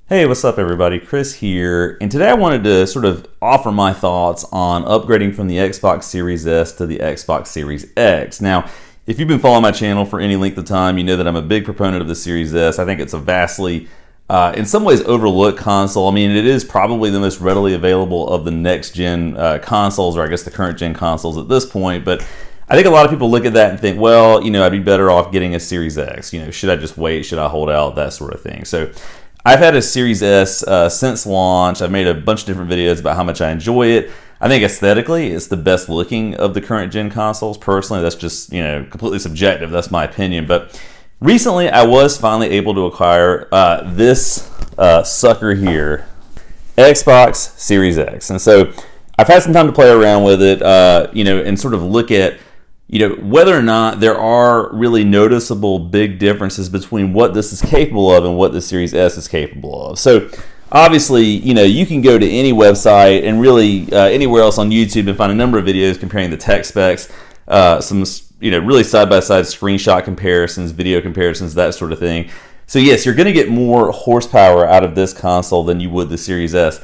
Hey, what's up everybody? Chris here, and today I wanted to sort of offer my thoughts on upgrading from the Xbox Series S to the Xbox Series X. Now, if you've been following my channel for any length of time, you know that I'm a big proponent of the Series S. I think it's a vastly, in some ways, overlooked console. I mean, it is probably the most readily available of the next-gen consoles, or I guess the current-gen consoles at this point, but I think a lot of people look at that and think, well, you know, I'd be better off getting a Series X. You know, should I just wait? Should I hold out? That sort of thing. So I've had a Series S since launch. I've made a bunch of different videos about how much I enjoy it. I think aesthetically, it's the best looking of the current gen consoles. Personally, that's just, you know, completely subjective. That's my opinion. But recently, I was finally able to acquire this sucker here, Xbox Series X. And so I've had some time to play around with it, you know, and sort of look at, you know, whether or not there are really noticeable big differences between what this is capable of and what the Series S is capable of. So obviously, you know, you can go to any website and really anywhere else on YouTube and find a number of videos comparing the tech specs, some, you know, really side-by-side screenshot comparisons, video comparisons, that sort of thing. So yes, you're going to get more horsepower out of this console than you would the Series S.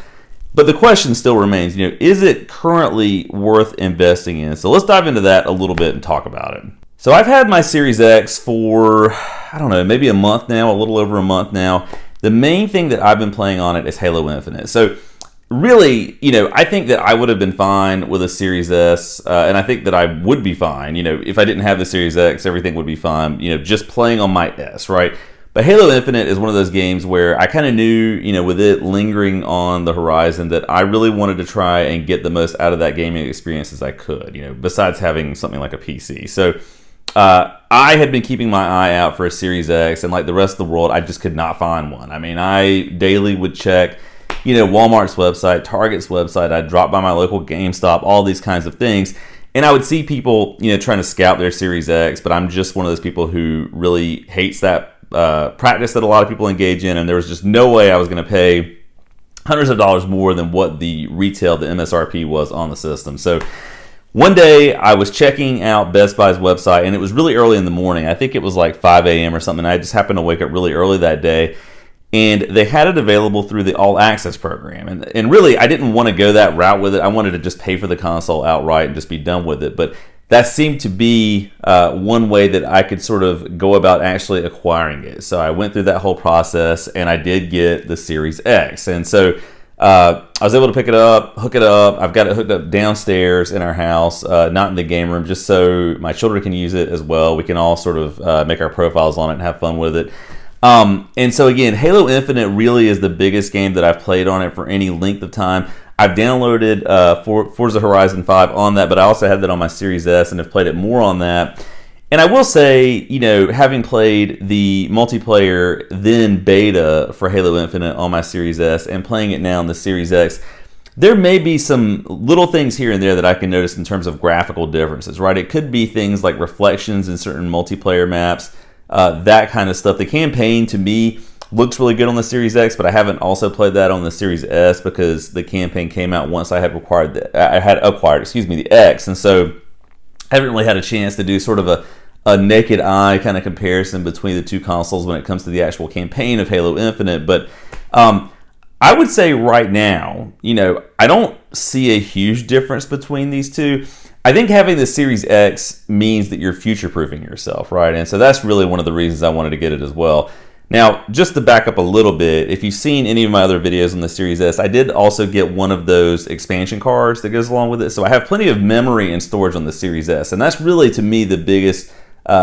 But the question still remains, you know, is it currently worth investing in? So let's dive into that a little bit and talk about it. So I've had my Series X for, I don't know, maybe a month now, a little over a month now. The main thing that I've been playing on it is Halo Infinite. So really, you know, I think that I would have been fine with a Series S, and I think that I would be fine. You know, if I didn't have the Series X, everything would be fine, you know, just playing on my S, right? But Halo Infinite is one of those games where I kind of knew, you know, with it lingering on the horizon, that I really wanted to try and get the most out of that gaming experience as I could, you know, besides having something like a PC. So I had been keeping my eye out for a Series X, and like the rest of the world, I just could not find one. I mean, I daily would check, you know, Walmart's website, Target's website. I'd drop by my local GameStop, all these kinds of things. And I would see people, you know, trying to scout their Series X, but I'm just one of those people who really hates that practice that a lot of people engage in, and there was just no way I was going to pay hundreds of dollars more than what the retail, the MSRP was on the system. So one day I was checking out Best Buy's website, and it was really early in the morning. I think it was like 5 a.m. or something. I just happened to wake up really early that day, and they had it available through the All Access program. And really, I didn't want to go that route with it. I wanted to just pay for the console outright and just be done with it. But that seemed to be one way that I could sort of go about actually acquiring it. So I went through that whole process, and I did get the Series X. And so I was able to pick it up, hook it up. I've got it hooked up downstairs in our house, not in the game room, just so my children can use it as well. We can all sort of make our profiles on it and have fun with it. And so again, Halo Infinite really is the biggest game that I've played on it for any length of time. I've downloaded Forza Horizon 5 on that, but I also had that on my Series S and have played it more on that. And I will say, you know, having played the multiplayer then beta for Halo Infinite on my Series S and playing it now on the Series X, there may be some little things here and there that I can notice in terms of graphical differences, right? It could be things like reflections in certain multiplayer maps, that kind of stuff. The campaign, to me, looks really good on the Series X, but I haven't also played that on the Series S because the campaign came out once I had acquired the X, and so I haven't really had a chance to do sort of a naked eye kind of comparison between the two consoles when it comes to the actual campaign of Halo Infinite. But I would say right now, you know, I don't see a huge difference between these two. I think having the Series X means that you're future-proofing yourself, right? And so that's really one of the reasons I wanted to get it as well. Now, just to back up a little bit, if you've seen any of my other videos on the Series S, I did also get one of those expansion cards that goes along with it. So I have plenty of memory and storage on the Series S. And that's really, to me, the biggest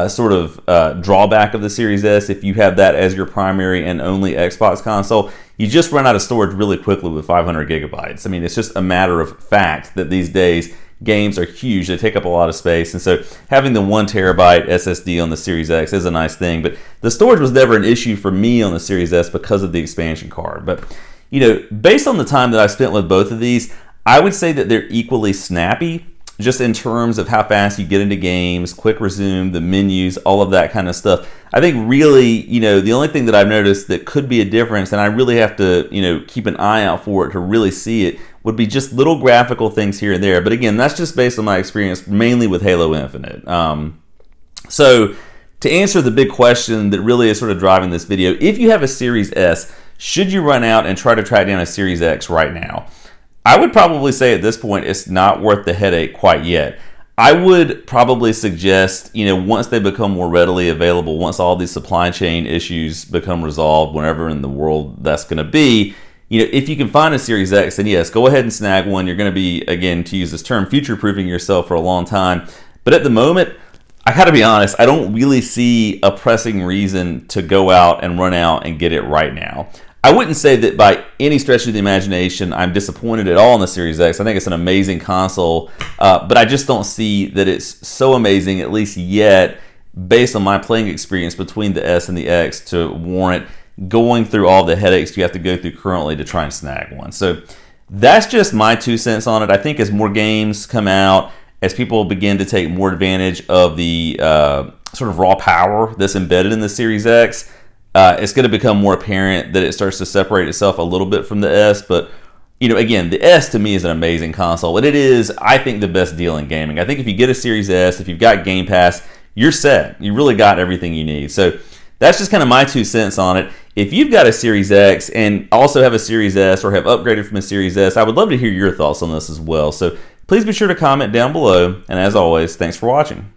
sort of drawback of the Series S. If you have that as your primary and only Xbox console, you just run out of storage really quickly with 500 gigabytes. I mean, it's just a matter of fact that these days games are huge. They take up a lot of space. And so having the 1 terabyte SSD on the Series X is a nice thing. But the storage was never an issue for me on the Series S because of the expansion card. But, you know, based on the time that I've spent with both of these, I would say that they're equally snappy, just in terms of how fast you get into games, quick resume, the menus, all of that kind of stuff. I think really, you know, the only thing that I've noticed that could be a difference, and I really have to, you know, keep an eye out for it to really see it, would be just little graphical things here and there. But again, that's just based on my experience mainly with Halo Infinite. So to answer the big question that really is sort of driving this video, if you have a Series S, should you run out and try to track down a Series X right now? I would probably say at this point it's not worth the headache quite yet. I would probably suggest, once they become more readily available, once all these supply chain issues become resolved, whenever in the world that's going to be, if you can find a Series X, then yes, go ahead and snag one. You're going to be, again, to use this term, future-proofing yourself for a long time. But at the moment, I got to be honest, I don't really see a pressing reason to go out and run out and get it right now. I wouldn't say that by any stretch of the imagination I'm disappointed at all in the Series X. I think it's an amazing console, but I just don't see that it's so amazing, at least yet, based on my playing experience between the S and the X, to warrant going through all the headaches you have to go through currently to try and snag one. So that's just my 2 cents on it. I think as more games come out, as people begin to take more advantage of the sort of raw power that's embedded in the Series X, it's going to become more apparent that it starts to separate itself a little bit from the S. But, again, the S to me is an amazing console. And it is, I think, the best deal in gaming. I think if you get a Series S, if you've got Game Pass, you're set. You really got everything you need. So that's just kind of my 2 cents on it. If you've got a Series X and also have a Series S or have upgraded from a Series S, I would love to hear your thoughts on this as well. So please be sure to comment down below. And as always, thanks for watching.